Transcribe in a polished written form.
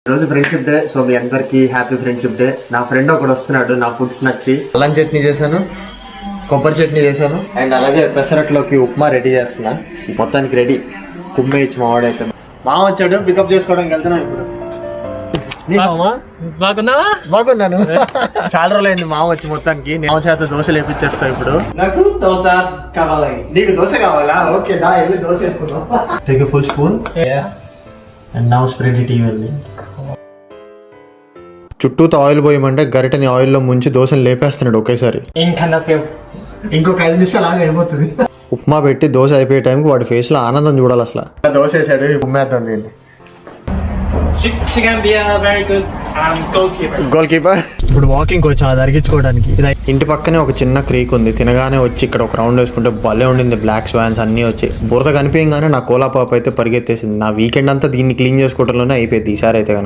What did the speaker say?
రోజు friendship day. So మీ అందరికి happy friendship day. నా ఫ్రెండ్ ఒకడు వస్తున్నాడు నా ఫుడ్స్ నచ్చి. అల్లం చట్నీ చేశాను, కొబ్బరి చట్నీ చేశాను, అండ్ అలాగే పెసరట్లోకి ఉప్మా రెడీ చేస్తున్నా. మొత్తానికి రెడీ. కుమ్మేయచ్చు మావాడైతే. మామ వచ్చాడు, పికప్ చేసుకోవడానికి వెళ్తున్నాను ఇప్పుడు. బాగున్నాను. చాలా రోజులైంది మామ వచ్చి. మొత్తానికి మామ చేత దోశలు వేపించేస్తా ఇప్పుడు. నాకు దోశ కావాలి. నీకు దోశ కావాలా? ఓకే దా వెళ్ళి దోశ వేసుకుందాం. Take full spoon and now spread it evenly. చుట్టూతో ఆయిల్ పోయమంటే గరిటని ఆయిల్లో ముంచి దోశను లేపేస్తున్నాడు ఒకేసారి. ఇంకొక 5 నిమిషాలు ఆగి అయిపోతుంది. ఉప్మా పెట్టి దోశ అయిపోయే టైంకి వాడి ఫేస్ లో ఆనందం చూడాలి అసలు. దోశ వేసాడు, ఉమ్మేద్దాం దీన్ని. Goal keeper. ఇప్పుడు వాకింగ్ వచ్చా అది అరిగించుకోవడానికి. ఇంటి పక్కనే ఒక చిన్న క్రీక్ ఉంది. తినగానే వచ్చి ఇక్కడ ఒక రౌండ్ వేసుకుంటే భలే ఉండింది. బ్లాక్ స్వాన్స్ అన్ని వచ్చి బురద కనిపించగానే నా కోలా పాప అయితే పరిగెత్తేసింది. నా వీకెండ్ అంతా దీన్ని క్లీన్ చేసుకోవడంలోనే అయిపోయింది ఈసారి అయితే కనుక.